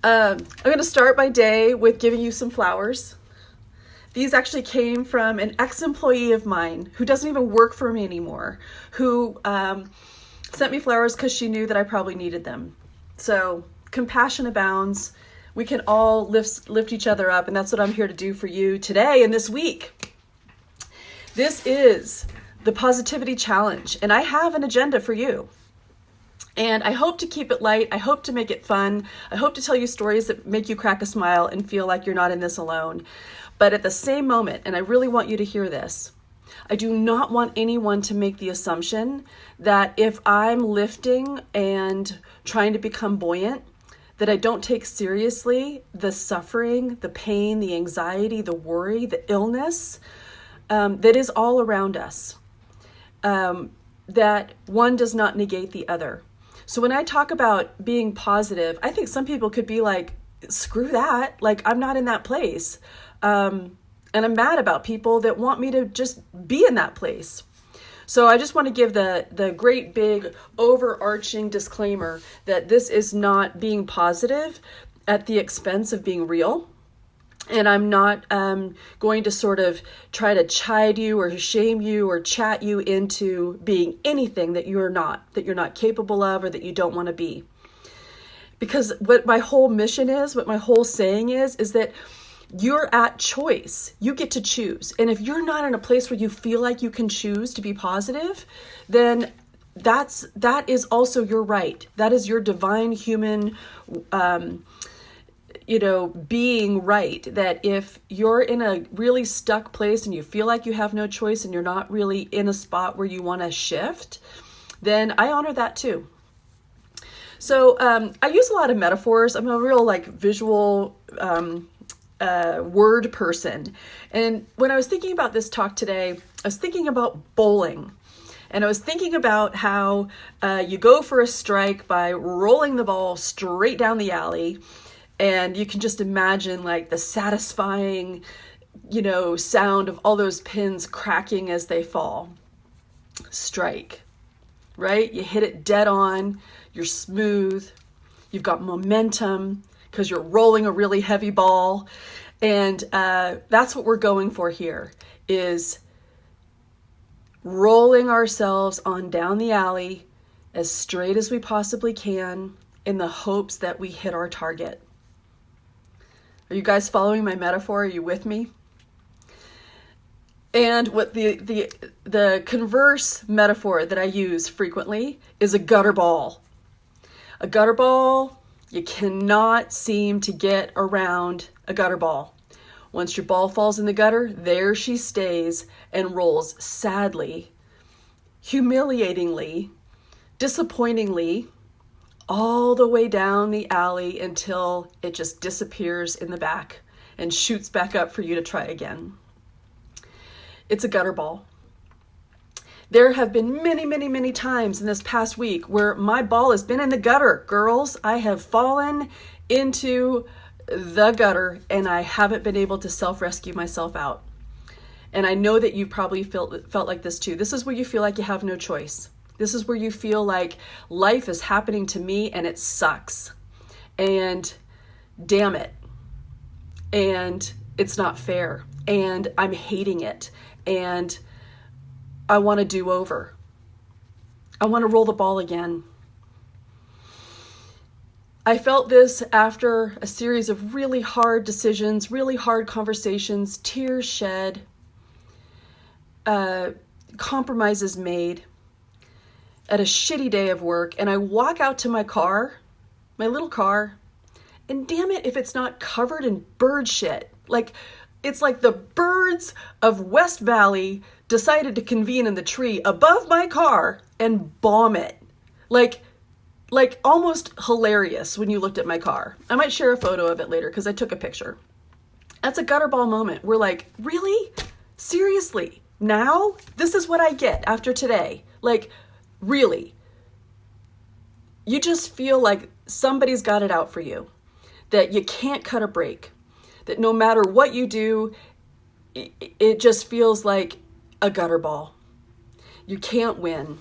I'm going to start my day with giving you some flowers. These actually came from an ex-employee of mine who doesn't even work for me anymore, who sent me flowers because she knew that I probably needed them. So compassion abounds. We can all lift each other up, and that's what I'm here to do for you today and this week. This is the Positivity Challenge, and I have an agenda for you. And I hope to keep it light. I hope to make it fun. I hope to tell you stories that make you crack a smile and feel like you're not in this alone. But at the same moment, and I really want you to hear this, I do not want anyone to make the assumption that if I'm lifting and trying to become buoyant, that I don't take seriously the suffering, the pain, the anxiety, the worry, the illness that is all around us. That one does not negate the other. So when I talk about being positive, I think some people could be like, screw that. Like, I'm not in that place. And I'm mad about people that want me to just be in that place. So I just want to give the great big overarching disclaimer that this is not being positive at the expense of being real. And I'm not going to sort of try to chide you or shame you or chat you into being anything that you're not capable of or that you don't want to be. Because what my whole mission is, what my whole saying is that you're at choice. You get to choose. And if you're not in a place where you feel like you can choose to be positive, then that is also your right. That is your divine human being right, that if you're in a really stuck place and you feel like you have no choice and you're not really in a spot where you want to shift, then I honor that too. So I use a lot of metaphors. I'm a real visual word person. And when I was thinking about this talk today, I was thinking about bowling. And I was thinking about how you go for a strike by rolling the ball straight down the alley. And you can just imagine the satisfying, sound of all those pins cracking as they fall. Strike, right? You hit it dead on. You're smooth. You've got momentum because you're rolling a really heavy ball. And that's what we're going for here, is rolling ourselves on down the alley as straight as we possibly can in the hopes that we hit our target. Are you guys following my metaphor? Are you with me? And what the converse metaphor that I use frequently is a gutter ball. A gutter ball, you cannot seem to get around a gutter ball. Once your ball falls in the gutter, there she stays and rolls sadly, humiliatingly, disappointingly, all the way down the alley until it just disappears in the back and shoots back up for you to try again. It's a gutter ball. There have been many, many, many times in this past week where my ball has been in the gutter. Girls, I have fallen into the gutter and I haven't been able to self-rescue myself out. And I know that you probably felt like this too. This is where you feel like you have no choice. This is where you feel like life is happening to me and it sucks. And damn it. And it's not fair. And I'm hating it. And I want to do over. I want to roll the ball again. I felt this after a series of really hard decisions, really hard conversations, tears shed, compromises made, at a shitty day of work, and I walk out to my car, my little car, and damn it if it's not covered in bird shit. It's like the birds of West Valley decided to convene in the tree above my car and bomb it. Like almost hilarious when you looked at my car. I might share a photo of it later because I took a picture. That's a gutterball moment. We're like, really? Seriously? Now? This is what I get after today? Really, you just feel like somebody's got it out for you, that you can't cut a break, that no matter what you do, it just feels like a gutter ball. You can't win.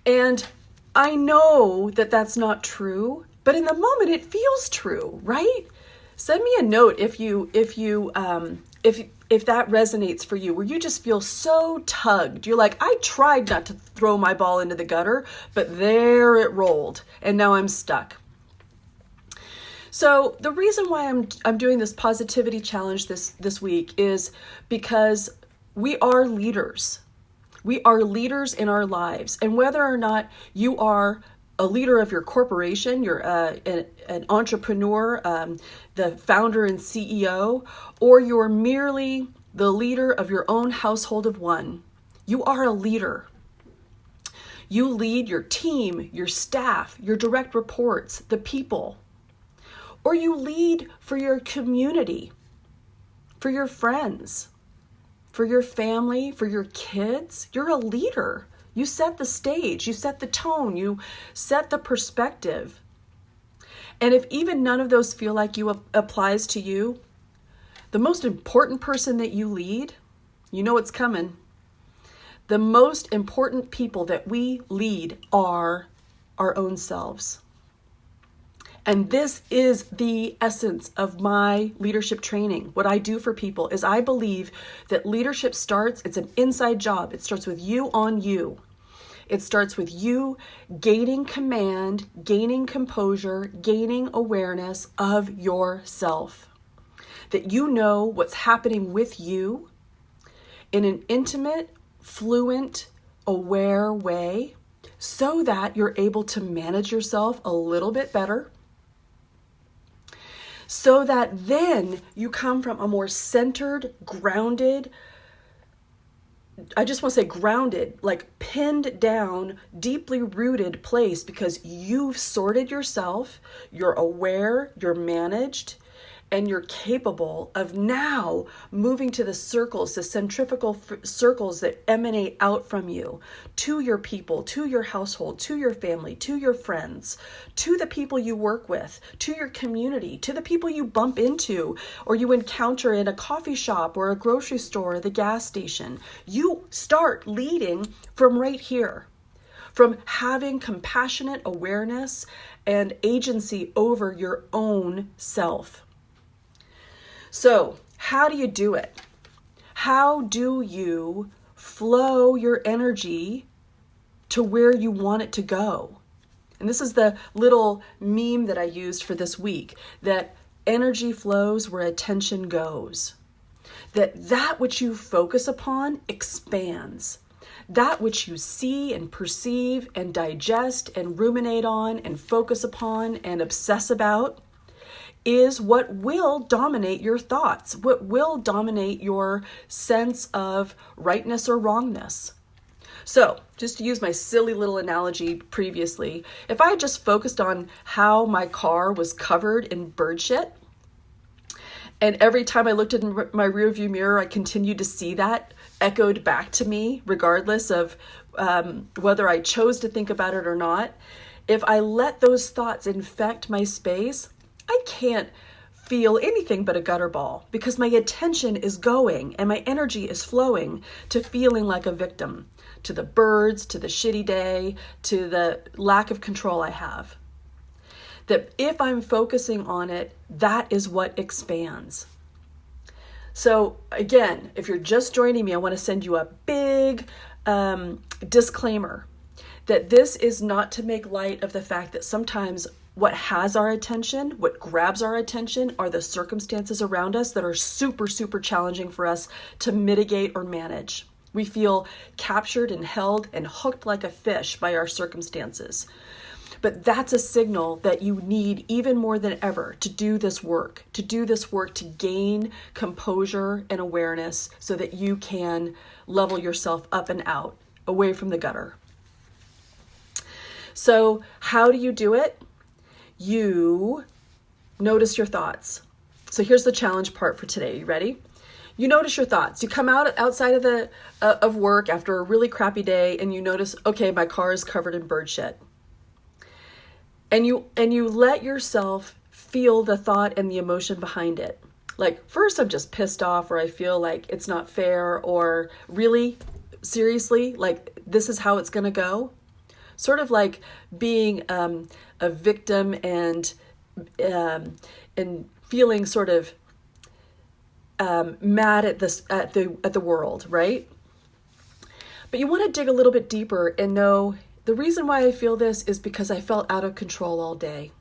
And I know that that's not true. But in the moment, it feels true, right? Send me a note if that resonates for you, where you just feel so tugged. You're like, I tried not to throw my ball into the gutter, but there it rolled, and now I'm stuck. So the reason why I'm doing this positivity challenge this week is because we are leaders. We are leaders in our lives, and whether or not you are a leader of your corporation, you're an entrepreneur, the founder and CEO, or you're merely the leader of your own household of one, you are a leader. You lead your team, your staff, your direct reports, the people. Or you lead for your community, for your friends, for your family, for your kids. You're a leader. You set the stage, you set the tone, you set the perspective. And if even none of those feel like you applies to you, the most important person that you lead, you know what's coming. The most important people that we lead are our own selves. And this is the essence of my leadership training. What I do for people is I believe that leadership it's an inside job. It starts with you on you. It starts with you gaining command, gaining composure, gaining awareness of yourself. That you know what's happening with you in an intimate, fluent, aware way so that you're able to manage yourself a little bit better. So that then you come from a more centered, grounded, I just want to say grounded, like pinned down, deeply rooted place, because you've sorted yourself, you're aware, you're managed, and you're capable of now moving to the circles, the centrifugal circles that emanate out from you, to your people, to your household, to your family, to your friends, to the people you work with, to your community, to the people you bump into or you encounter in a coffee shop or a grocery store or the gas station. You start leading from right here, from having compassionate awareness and agency over your own self. So, how do you do it? How do you flow your energy to where you want it to go? And this is the little meme that I used for this week, that energy flows where attention goes. That which you focus upon expands. That which you see and perceive and digest and ruminate on and focus upon and obsess about is what will dominate your thoughts, what will dominate your sense of rightness or wrongness. So, just to use my silly little analogy previously, if I had just focused on how my car was covered in bird shit, and every time I looked in my rearview mirror, I continued to see that echoed back to me, regardless of whether I chose to think about it or not, if I let those thoughts infect my space, I can't feel anything but a gutter ball, because my attention is going and my energy is flowing to feeling like a victim, to the birds, to the shitty day, to the lack of control I have. That if I'm focusing on it, that is what expands. So again, if you're just joining me, I want to send you a big disclaimer that this is not to make light of the fact that sometimes what has our attention, what grabs our attention, are the circumstances around us that are super, super challenging for us to mitigate or manage. We feel captured and held and hooked like a fish by our circumstances. But that's a signal that you need even more than ever to do this work, to gain composure and awareness so that you can level yourself up and out, away from the gutter. So how do you do it? You notice your thoughts. So here's the challenge part for today. You ready? You notice your thoughts. You come outside of work after a really crappy day and you notice, okay, my car is covered in bird shit. And you let yourself feel the thought and the emotion behind it. Like, first I'm just pissed off, or I feel like it's not fair, or really, seriously, like this is how it's going to go. sort of like being a victim and feeling sort of mad at the world, right? But you want to dig a little bit deeper and know the reason why I feel this is because I felt out of control all day.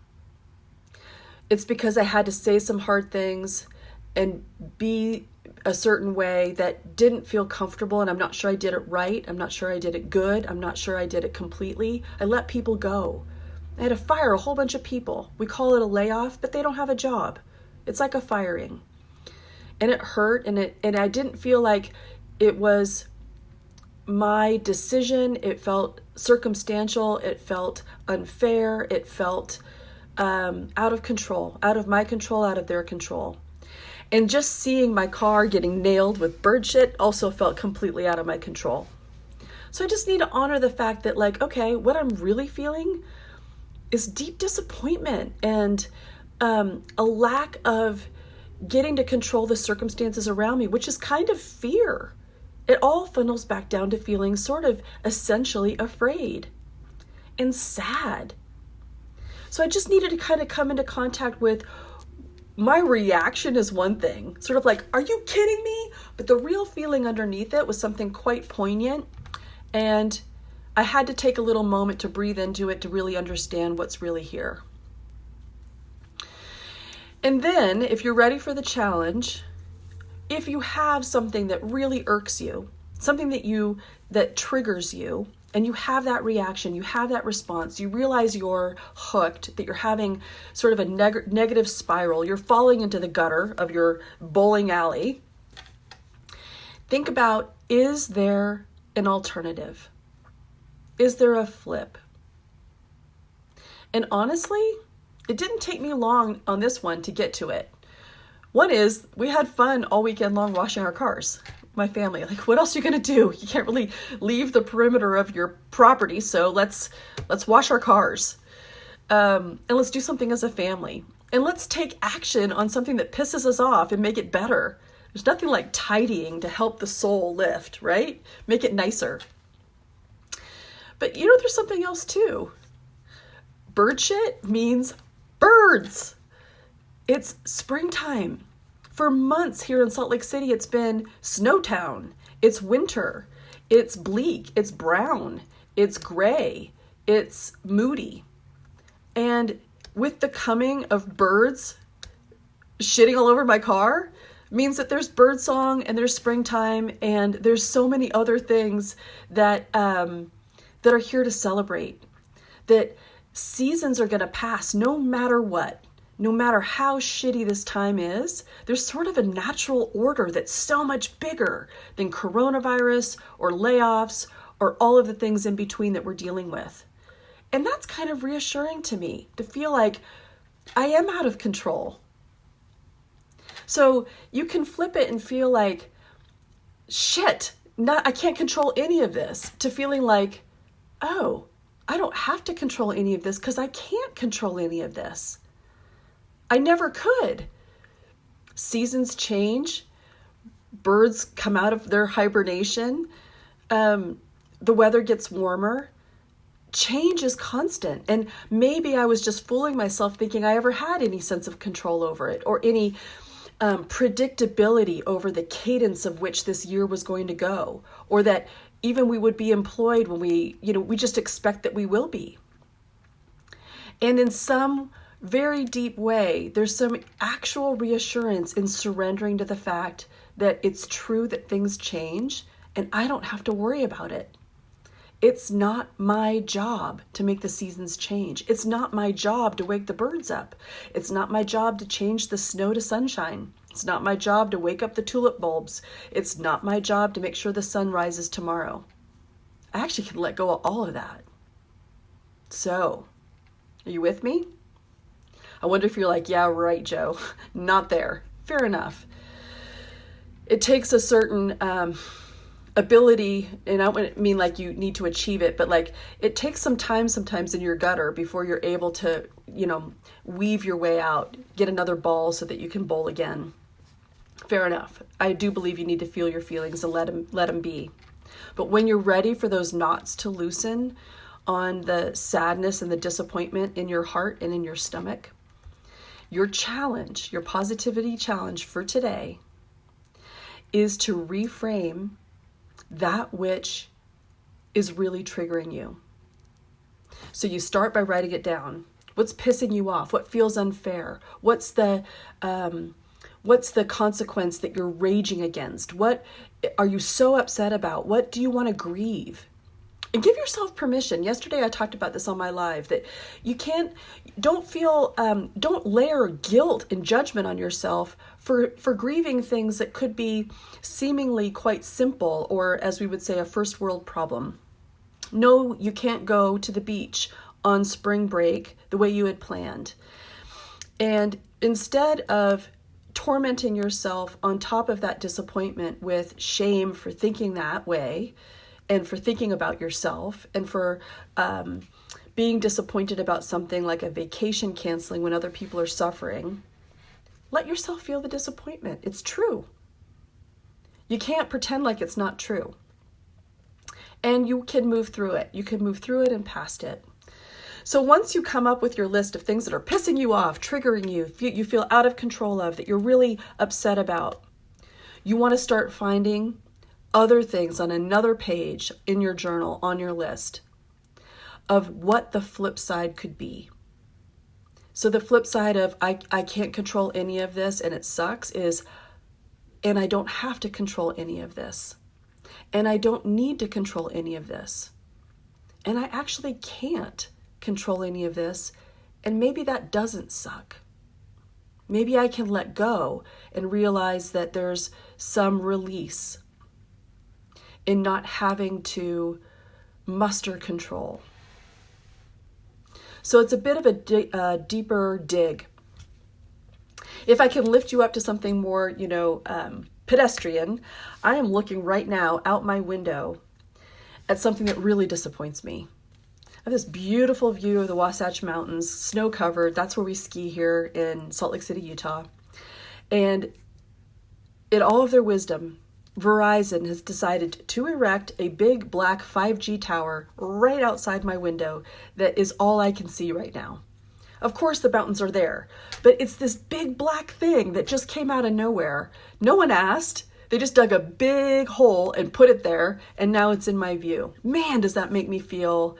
It's because I had to say some hard things and be a certain way that didn't feel comfortable, and I'm not sure I did it right. I'm not sure I did it good. I'm not sure I did it completely. I let people go. I had to fire a whole bunch of people. We call it a layoff, but they don't have a job. It's like a firing. And it hurt, and I didn't feel like it was my decision. It felt circumstantial. It felt unfair. It felt out of control, out of my control, out of their control. And just seeing my car getting nailed with bird shit also felt completely out of my control. So I just need to honor the fact that, like, okay, what I'm really feeling is deep disappointment and a lack of getting to control the circumstances around me, which is kind of fear. It all funnels back down to feeling sort of essentially afraid and sad. So I just needed to kind of come into contact with my reaction is one thing, sort of like, are you kidding me? But the real feeling underneath it was something quite poignant. And I had to take a little moment to breathe into it to really understand what's really here. And then, if you're ready for the challenge, if you have something that really irks you, something that triggers you, and you have that reaction, you have that response, you realize you're hooked, that you're having sort of a negative spiral, you're falling into the gutter of your bowling alley, think about, is there an alternative? Is there a flip? And honestly, it didn't take me long on this one to get to it. One is, we had fun all weekend long washing our cars. My family, like, what else are you going to do? You can't really leave the perimeter of your property, so let's wash our cars. And let's do something as a family. And let's take action on something that pisses us off and make it better. There's nothing like tidying to help the soul lift, right? Make it nicer. But you know, there's something else too. Bird shit means birds. It's springtime. For months here in Salt Lake City, it's been Snowtown. It's winter. It's bleak. It's brown. It's gray. It's moody. And with the coming of birds shitting all over my car means that there's birdsong and there's springtime and there's so many other things that that are here to celebrate. That seasons are going to pass no matter what. No matter how shitty this time is, there's sort of a natural order that's so much bigger than coronavirus or layoffs or all of the things in between that we're dealing with. And that's kind of reassuring to me, to feel like I am out of control. So you can flip it and feel like, shit, I can't control any of this, to feeling like, oh, I don't have to control any of this because I can't control any of this. I never could. Seasons change. Birds come out of their hibernation. The weather gets warmer. Change is constant. And maybe I was just fooling myself thinking I ever had any sense of control over it or any predictability over the cadence of which this year was going to go, or that even we would be employed when we just expect that we will be. And in some very deep way, there's some actual reassurance in surrendering to the fact that it's true that things change and I don't have to worry about it. It's not my job to make the seasons change. It's not my job to wake the birds up. It's not my job to change the snow to sunshine. It's not my job to wake up the tulip bulbs. It's not my job to make sure the sun rises tomorrow. I actually can let go of all of that. So, are you with me? I wonder if you're like, yeah, right, Joe. Not there. Fair enough. It takes a certain ability, and I don't mean like you need to achieve it, but like it takes some time sometimes in your gutter before you're able to, weave your way out, get another ball so that you can bowl again. Fair enough. I do believe you need to feel your feelings and let them be. But when you're ready for those knots to loosen, on the sadness and the disappointment in your heart and in your stomach. Your challenge, your positivity challenge for today is to reframe that which is really triggering you. So you start by writing it down. What's pissing you off? What feels unfair? What's the consequence that you're raging against? What are you so upset about? What do you want to grieve? And give yourself permission. Yesterday I talked about this on my live, that don't layer guilt and judgment on yourself for grieving things that could be seemingly quite simple, or as we would say, a first world problem. No, you can't go to the beach on spring break the way you had planned. And instead of tormenting yourself on top of that disappointment with shame for thinking that way, and for thinking about yourself, and for being disappointed about something like a vacation canceling when other people are suffering, let yourself feel the disappointment. It's true. You can't pretend like it's not true. And you can move through it. You can move through it and past it. So once you come up with your list of things that are pissing you off, triggering you, you feel out of control of, that you're really upset about, you want to start finding other things on another page in your journal, on your list, of what the flip side could be. So the flip side of I can't control any of this and it sucks is, and I don't have to control any of this. And I don't need to control any of this. And I actually can't control any of this. And maybe that doesn't suck. Maybe I can let go and realize that there's some release in not having to muster control. So it's a bit of a deeper dig. If I can lift you up to something more, pedestrian, I am looking right now out my window at something that really disappoints me. I have this beautiful view of the Wasatch Mountains, snow covered. That's where we ski here in Salt Lake City, Utah. And in all of their wisdom, Verizon has decided to erect a big black 5G tower right outside my window that is all I can see right now. Of course the mountains are there, but it's this big black thing that just came out of nowhere. No one asked. They just dug a big hole and put it there, and now it's in my view. Man, does that make me feel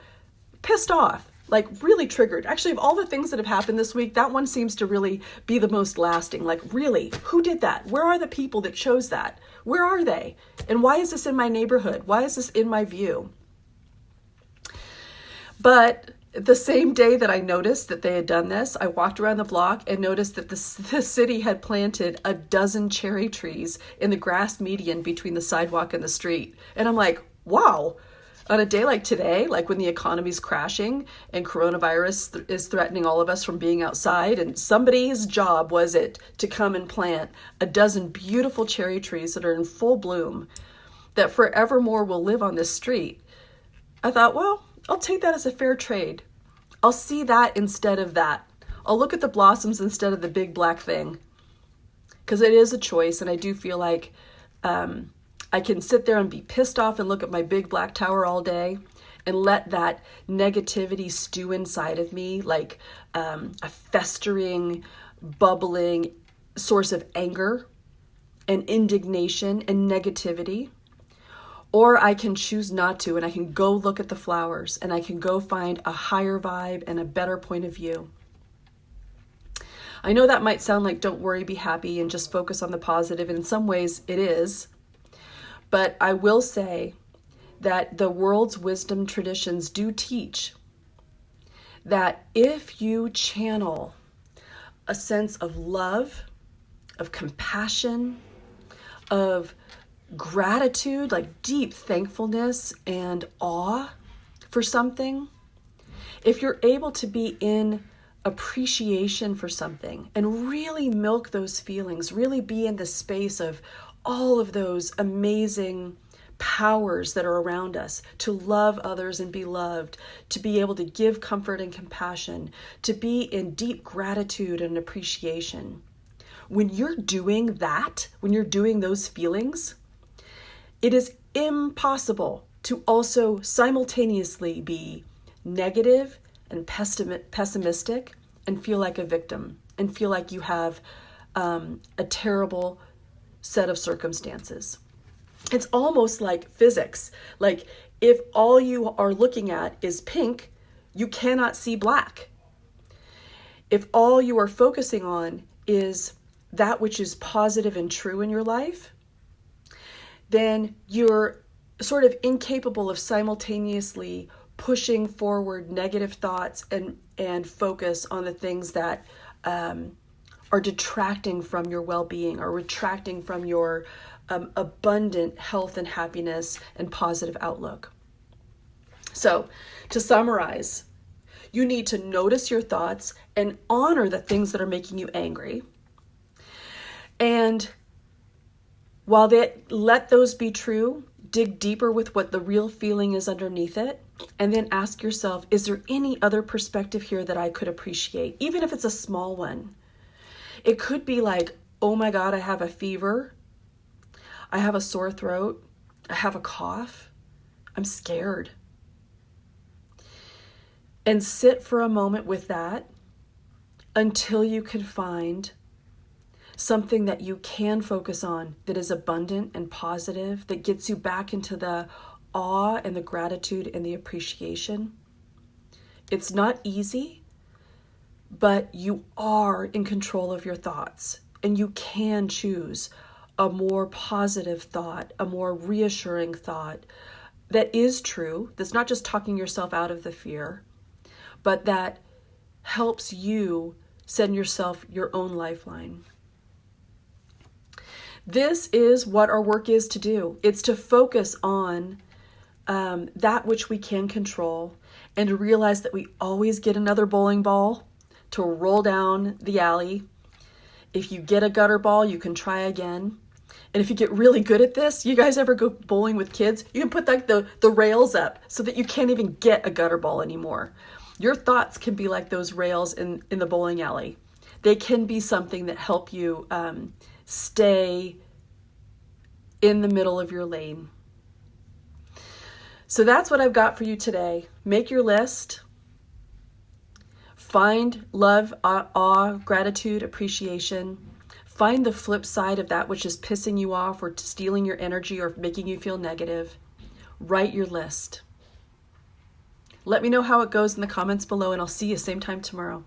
pissed off, like really triggered. Actually, of all the things that have happened this week, that one seems to really be the most lasting. Like, really, who did that? Where are the people that chose that? Where are they? And why is this in my neighborhood? Why is this in my view? But the same day that I noticed that they had done this, I walked around the block and noticed that the city had planted a dozen cherry trees in the grass median between the sidewalk and the street. And I'm like, wow. On a day like today, like when the economy's crashing and coronavirus is threatening all of us from being outside, and somebody's job was it to come and plant a dozen beautiful cherry trees that are in full bloom that forevermore will live on this street, I thought, well, I'll take that as a fair trade. I'll see that instead of that. I'll look at the blossoms instead of the big black thing. Because it is a choice, and I do feel like I can sit there and be pissed off and look at my big black tower all day and let that negativity stew inside of me like a festering, bubbling source of anger and indignation and negativity. Or I can choose not to, and I can go look at the flowers, and I can go find a higher vibe and a better point of view. I know that might sound like don't worry, be happy, and just focus on the positive. And in some ways it is. But I will say that the world's wisdom traditions do teach that if you channel a sense of love, of compassion, of gratitude, like deep thankfulness and awe for something, if you're able to be in appreciation for something and really milk those feelings, really be in the space of all of those amazing powers that are around us, to love others and be loved, to be able to give comfort and compassion, to be in deep gratitude and appreciation. When you're doing that, when you're doing those feelings, it is impossible to also simultaneously be negative and pessimistic and feel like a victim and feel like you have a terrible set of circumstances. It's almost like physics. Like if all you are looking at is pink, you cannot see black. If all you are focusing on is that which is positive and true in your life, then you're sort of incapable of simultaneously pushing forward negative thoughts and focus on the things that are detracting from your well-being or retracting from your abundant health and happiness and positive outlook. So, to summarize, you need to notice your thoughts and honor the things that are making you angry. And while let those be true, dig deeper with what the real feeling is underneath it, and then ask yourself, is there any other perspective here that I could appreciate, even if it's a small one? It could be like, oh my God, I have a fever. I have a sore throat. I have a cough. I'm scared. And sit for a moment with that until you can find something that you can focus on that is abundant and positive, that gets you back into the awe and the gratitude and the appreciation. It's not easy, but you are in control of your thoughts, and you can choose a more positive thought, a more reassuring thought that is true, that's not just talking yourself out of the fear, but that helps you send yourself your own lifeline. This is what our work is to do. It's to focus on that which we can control and to realize that we always get another bowling ball to roll down the alley. If you get a gutter ball, you can try again. And if you get really good at this, you guys ever go bowling with kids? You can put like the rails up so that you can't even get a gutter ball anymore. Your thoughts can be like those rails in the bowling alley. They can be something that help you stay in the middle of your lane. So that's what I've got for you today. Make your list. Find love, awe, gratitude, appreciation. Find the flip side of that which is pissing you off or stealing your energy or making you feel negative. Write your list. Let me know how it goes in the comments below, and I'll see you same time tomorrow.